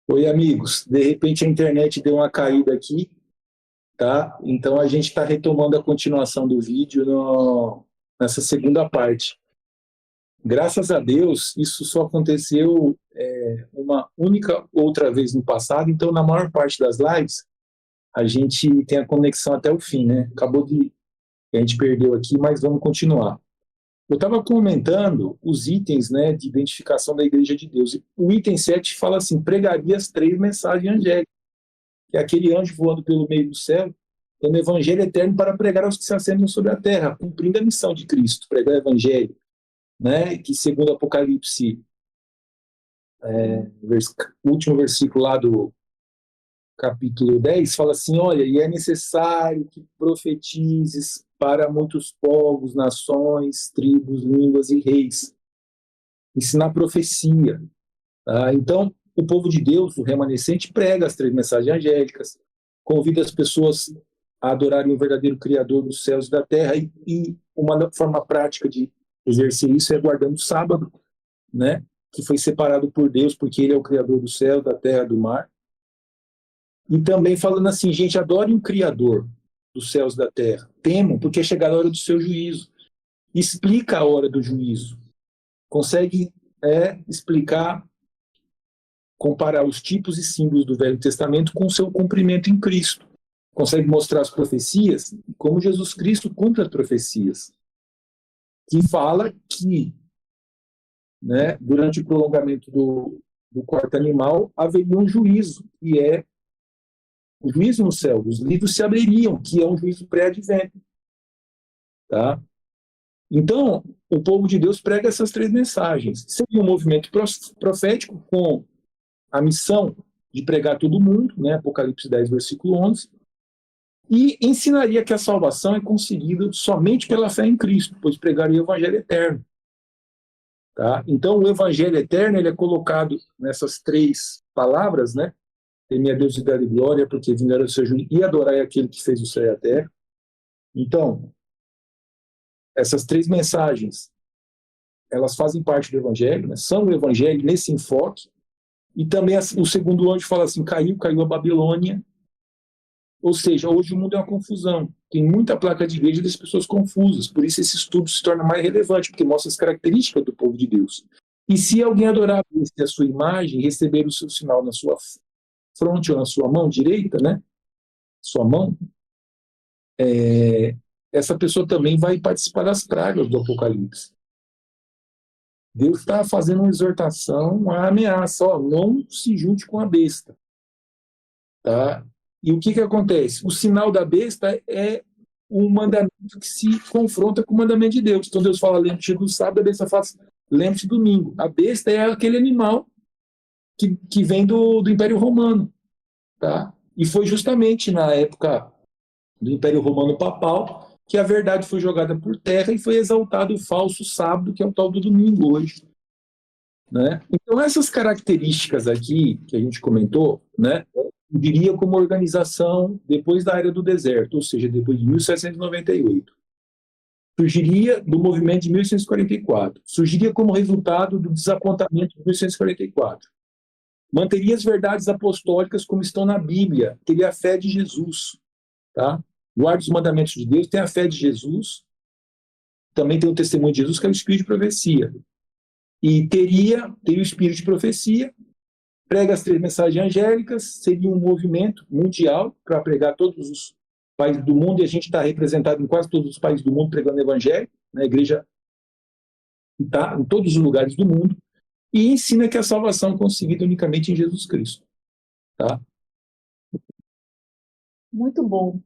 Oi, amigos. De repente a internet deu uma caída aqui, tá? Então a gente está retomando a continuação do vídeo nessa segunda parte. Graças a Deus, isso só aconteceu uma única outra vez no passado, então na maior parte das lives a gente tem a conexão até o fim, né? A gente perdeu aqui, mas vamos continuar. Eu estava comentando os itens, né, de identificação da Igreja de Deus. O item 7 fala assim: pregaria as 3 mensagens angélicas, que é aquele anjo voando pelo meio do céu, dando evangelho eterno para pregar aos que se assentam sobre a terra, cumprindo a missão de Cristo, pregar o evangelho, né, que segundo Apocalipse, o último versículo lá do capítulo 10, fala assim: olha, e é necessário que profetizes para muitos povos, nações, tribos, línguas e reis. Ensinar profecia. Tá? Então, o povo de Deus, o remanescente, prega as 3 mensagens angélicas, convida as pessoas a adorarem o verdadeiro Criador dos céus e da terra, e uma forma prática de exercer isso é guardando o sábado, né? Que foi separado por Deus, porque Ele é o Criador do céu, da terra, do mar. E também falando assim: gente, adorem o Criador dos céus e da terra, temam, porque é chegada a hora do seu juízo. Explica a hora do juízo, consegue explicar, comparar os tipos e símbolos do Velho Testamento com o seu cumprimento em Cristo. Consegue mostrar as profecias e como Jesus Cristo cumpre as profecias. Que fala que, né, durante o prolongamento do quarto animal, haveria um juízo, que é o juízo no céu. Os livros se abririam, que é um juízo pré-advento. Tá? Então, o povo de Deus prega essas 3 mensagens. Seria um movimento profético com a missão de pregar a todo mundo, né? Apocalipse 10, versículo 11, e ensinaria que a salvação é conseguida somente pela fé em Cristo, pois pregaria o evangelho eterno. Tá? Então, o evangelho eterno ele é colocado nessas 3 palavras, né? Teme a Deus e dar-lhe glória, porque vingará o seu juízo, e adorai aquele que fez o céu e a terra. Então, essas 3 mensagens, elas fazem parte do evangelho, né? São o evangelho nesse enfoque. E também o segundo anjo fala assim: caiu a Babilônia. Ou seja, hoje o mundo é uma confusão. Tem muita placa de igreja das pessoas confusas. Por isso esse estudo se torna mais relevante, porque mostra as características do povo de Deus. E se alguém adorar a sua imagem, receber o seu sinal na sua fronte ou na sua mão direita, né? Sua mão, essa pessoa também vai participar das pragas do Apocalipse. Deus está fazendo uma exortação, uma ameaça: ó, não se junte com a besta. Tá? E o que acontece? O sinal da besta é um mandamento que se confronta com o mandamento de Deus. Então Deus fala: lembre-te do sábado, a besta fala: lembre-te do domingo. A besta é aquele animal que vem do Império Romano. Tá? E foi justamente na época do Império Romano Papal que a verdade foi jogada por terra e foi exaltado o falso sábado, que é o tal do domingo hoje. Né? Então, essas características aqui que a gente comentou, né, eu diria como organização depois da Era do Deserto, ou seja, depois de 1798. Surgiria do movimento de 1844. Surgiria como resultado do desapontamento de 1844. Manteria as verdades apostólicas como estão na Bíblia, teria a fé de Jesus. Tá? Guarda os mandamentos de Deus, tem a fé de Jesus, também tem o testemunho de Jesus, que é o espírito de profecia. E teria o espírito de profecia, prega as 3 mensagens angélicas, seria um movimento mundial para pregar todos os países do mundo, e a gente está representado em quase todos os países do mundo pregando o evangelho, né? A igreja está em todos os lugares do mundo, e ensina que a salvação é conseguida unicamente em Jesus Cristo. Tá? Muito bom.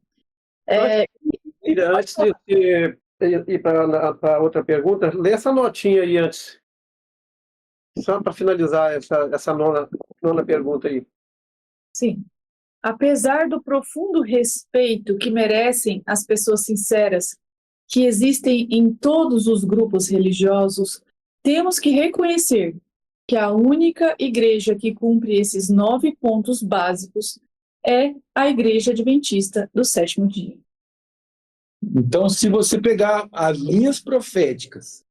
Antes de ir para outra pergunta, lê essa notinha aí antes. Só para finalizar essa nona pergunta aí. Sim. Apesar do profundo respeito que merecem as pessoas sinceras que existem em todos os grupos religiosos, temos que reconhecer que a única igreja que cumpre esses 9 pontos básicos é a Igreja Adventista do Sétimo Dia. Então, se você pegar as linhas proféticas,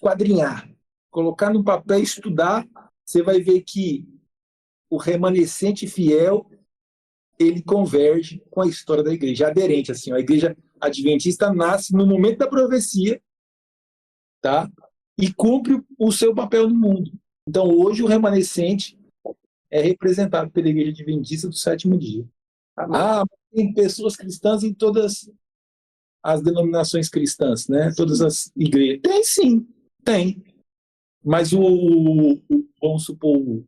quadrinhar, colocar no papel e estudar, você vai ver que o remanescente fiel, ele converge com a história da igreja aderente. Assim, a igreja adventista nasce no momento da profecia, tá? E cumpre o seu papel no mundo. Então, hoje, o remanescente é representado pela igreja adventista do sétimo dia. Tem pessoas cristãs em todas as denominações cristãs, né? Todas as igrejas. Tem sim, tem. Mas vamos supor, o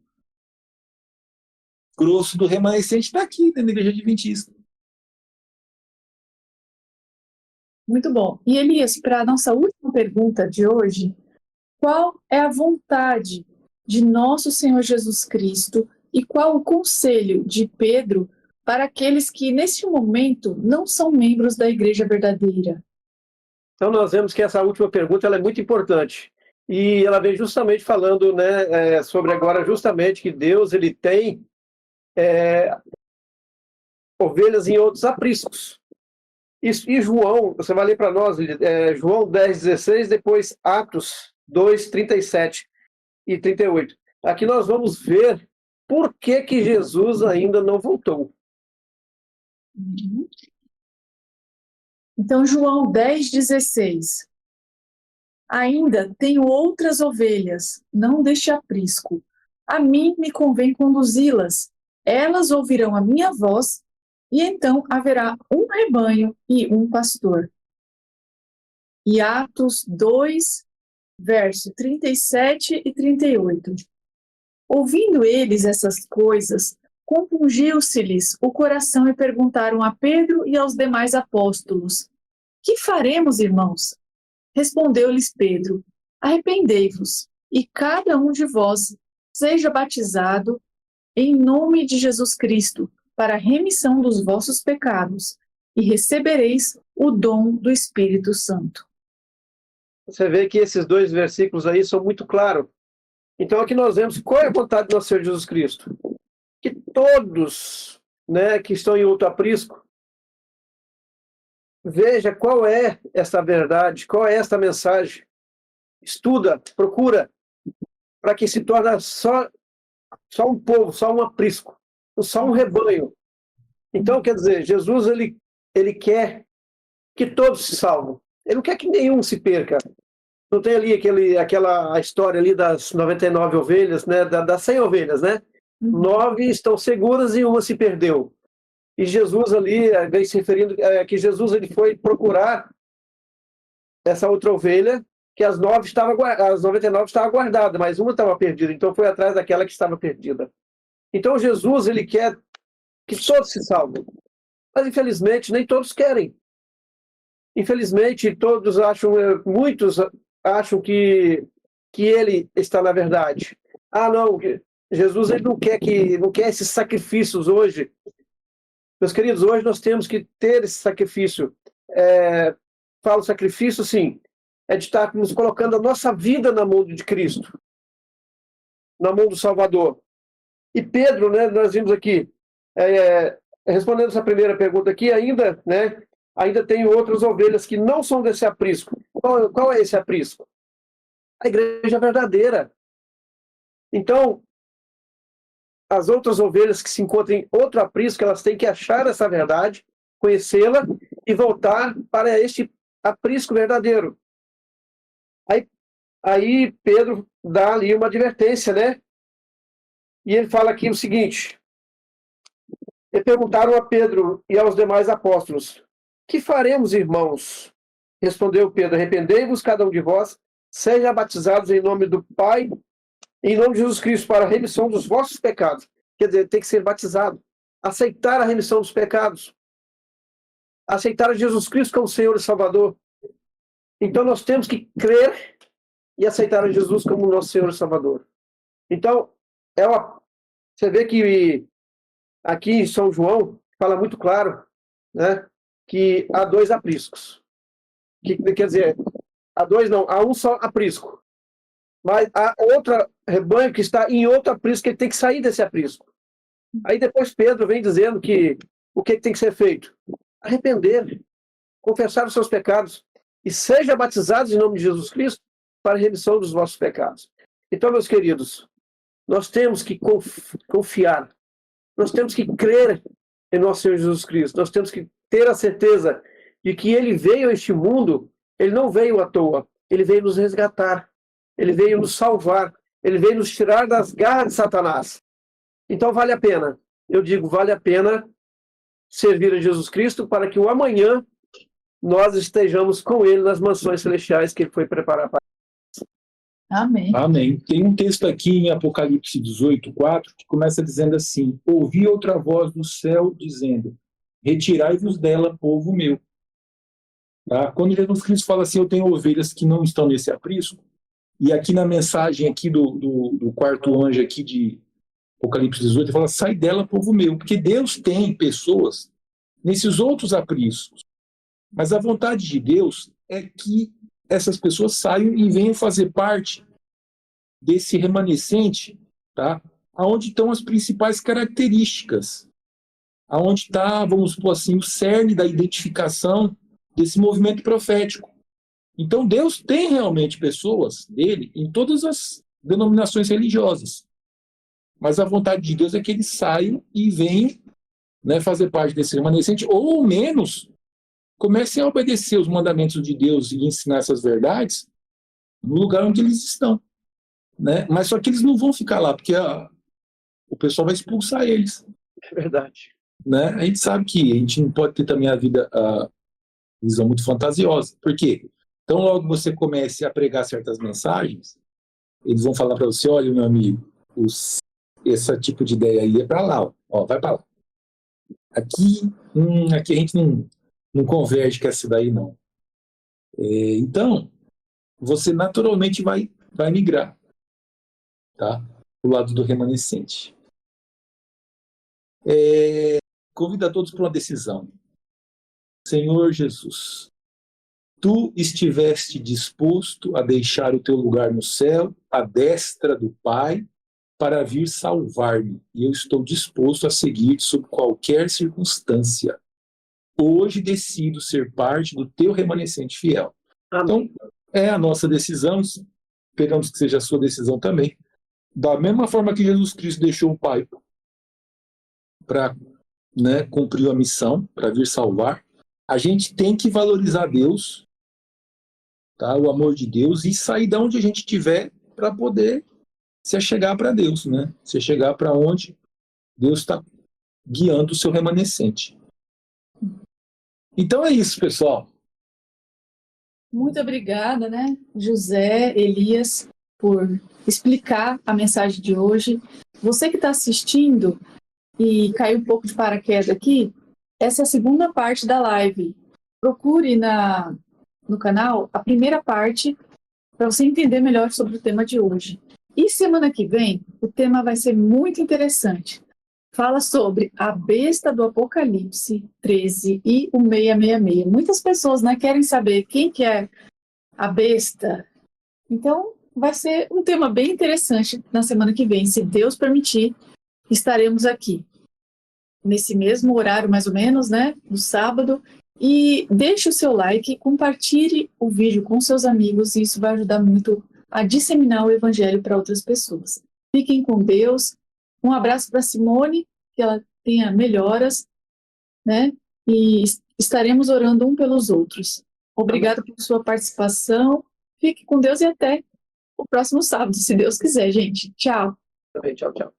grosso do remanescente está aqui, dentro da igreja adventista. Muito bom. E Elias, para a nossa última pergunta de hoje, qual é a vontade de nosso Senhor Jesus Cristo e qual o conselho de Pedro para aqueles que, neste momento, não são membros da Igreja Verdadeira? Então, nós vemos que essa última pergunta ela é muito importante. E ela vem justamente falando, né, sobre agora, justamente, que Deus ele tem ovelhas em outros apriscos. E João, você vai ler para nós, João 10:16, depois Atos 2:37 e 38. Aqui nós vamos ver por que Jesus ainda não voltou. Então, João 10:16. Ainda tenho outras ovelhas, não deste aprisco. A mim me convém conduzi-las. Elas ouvirão a minha voz, e então haverá um rebanho e um pastor. E Atos 2, verso 37 e 38. Ouvindo eles essas coisas, compungiu-se-lhes o coração e perguntaram a Pedro e aos demais apóstolos: Que faremos, irmãos? Respondeu-lhes Pedro: Arrependei-vos, e cada um de vós seja batizado em nome de Jesus Cristo, para a remissão dos vossos pecados, e recebereis o dom do Espírito Santo. Você vê que esses dois versículos aí são muito claros. Então aqui nós vemos qual é a vontade do nosso Senhor Jesus Cristo. Que todos, né, que estão em outro aprisco, veja qual é essa verdade, qual é essa mensagem. Estuda, procura, para que se torne só um povo, só um aprisco, só um rebanho. Então, quer dizer, Jesus ele quer que todos se salvem. Ele não quer que nenhum se perca. Não tem ali aquela história ali das 99 ovelhas, né, das 100 ovelhas, né? 9 estão seguras e uma se perdeu. E Jesus ali vem se referindo que Jesus ele foi procurar essa outra ovelha, que as 99 estavam guardadas, mas uma estava perdida, então foi atrás daquela que estava perdida. Então Jesus ele quer que todos se salvem. Mas infelizmente nem todos querem. Infelizmente muitos acham que ele está na verdade. Não, Jesus ele não quer esses sacrifícios hoje. Meus queridos, hoje nós temos que ter esse sacrifício. Falo sacrifício, sim, é de estar nos colocando a nossa vida na mão de Cristo, na mão do Salvador. E Pedro, né, nós vimos aqui, respondendo essa primeira pergunta aqui, ainda tenho outras ovelhas que não são desse aprisco. Qual é esse aprisco? A igreja verdadeira. Então, as outras ovelhas que se encontram em outro aprisco, elas têm que achar essa verdade, conhecê-la e voltar para este aprisco verdadeiro. Aí Pedro dá ali uma advertência, né? E ele fala aqui o seguinte: e perguntaram a Pedro e aos demais apóstolos: Que faremos, irmãos? Respondeu Pedro: Arrependei-vos, cada um de vós, seja batizados em nome do Pai, em nome de Jesus Cristo, para a remissão dos vossos pecados. Quer dizer, tem que ser batizado. Aceitar a remissão dos pecados. Aceitar Jesus Cristo como Senhor e Salvador. Então nós temos que crer e aceitar a Jesus como nosso Senhor e Salvador. Então, você vê que aqui em São João fala muito claro, né, que há 2 apriscos. Quer dizer, há um só aprisco. Mas há outra rebanho que está em outro aprisco, que ele tem que sair desse aprisco. Aí depois Pedro vem dizendo que o que tem que ser feito? Arrepender, confessar os seus pecados e seja batizados em nome de Jesus Cristo para a remissão dos vossos pecados. Então, meus queridos, Nós temos que confiar, nós temos que crer em nosso Senhor Jesus Cristo, nós temos que ter a certeza de que Ele veio a este mundo, Ele não veio à toa, Ele veio nos resgatar, Ele veio nos salvar, Ele veio nos tirar das garras de Satanás. Então vale a pena, eu digo, vale a pena servir a Jesus Cristo para que o amanhã nós estejamos com Ele nas mansões celestiais que Ele foi preparar para. Amém. Amém. Tem um texto aqui em Apocalipse 18:4 que começa dizendo assim: ouvi outra voz do céu dizendo, retirai-vos dela, povo meu. Tá? Quando Jesus Cristo fala assim, eu tenho ovelhas que não estão nesse aprisco, e aqui na mensagem aqui do quarto anjo aqui de Apocalipse 18, ele fala, sai dela, povo meu, porque Deus tem pessoas nesses outros apriscos. Mas a vontade de Deus é que essas pessoas saiam e venham fazer parte desse remanescente, tá? Aonde estão as principais características, aonde está, vamos supor assim, o cerne da identificação desse movimento profético. Então Deus tem realmente pessoas dele em todas as denominações religiosas, mas a vontade de Deus é que eles saiam e venham, né, fazer parte desse remanescente, ou ao menos comecem a obedecer os mandamentos de Deus e ensinar essas verdades no lugar onde eles estão, né? Mas só que eles não vão ficar lá, porque o pessoal vai expulsar eles. É verdade. Né? A gente sabe que a gente não pode ter também a visão muito fantasiosa. Por quê? Então, logo você comece a pregar certas mensagens, eles vão falar para você, olha, meu amigo, esse tipo de ideia aí é para lá, ó, vai para lá. Aqui a gente não converge com essa daí, não. Então, você naturalmente vai migrar, tá? Pro lado do remanescente. Convido a todos para uma decisão. Senhor Jesus, tu estiveste disposto a deixar o teu lugar no céu, à destra do Pai, para vir salvar-me, e eu estou disposto a seguir sob qualquer circunstância. Hoje decido ser parte do teu remanescente fiel. Amém. Então, é a nossa decisão, esperamos que seja a sua decisão também. Da mesma forma que Jesus Cristo deixou o Pai para, né, cumprir a missão, para vir salvar, a gente tem que valorizar Deus, tá, o amor de Deus, e sair de onde a gente estiver para poder se achegar para Deus, né? Se achegar para onde Deus está guiando o seu remanescente. Então é isso, pessoal. Muito obrigada, né, José, Elias, por explicar a mensagem de hoje. Você que está assistindo e caiu um pouco de paraquedas aqui, essa é a segunda parte da live. Procure no canal a primeira parte para você entender melhor sobre o tema de hoje. E semana que vem, o tema vai ser muito interessante. Fala sobre a besta do Apocalipse 13 e o 666. Muitas pessoas, né, querem saber quem que é a besta. Então, vai ser um tema bem interessante na semana que vem. Se Deus permitir, estaremos aqui. Nesse mesmo horário, mais ou menos, né, no sábado. E deixe o seu like, compartilhe o vídeo com seus amigos. E isso vai ajudar muito a disseminar o evangelho para outras pessoas. Fiquem com Deus. Um abraço para Simone, que ela tenha melhoras, né? E estaremos orando um pelos outros. Obrigada por sua participação. Fique com Deus e até o próximo sábado, se Deus quiser, gente. Tchau. Tchau, tchau.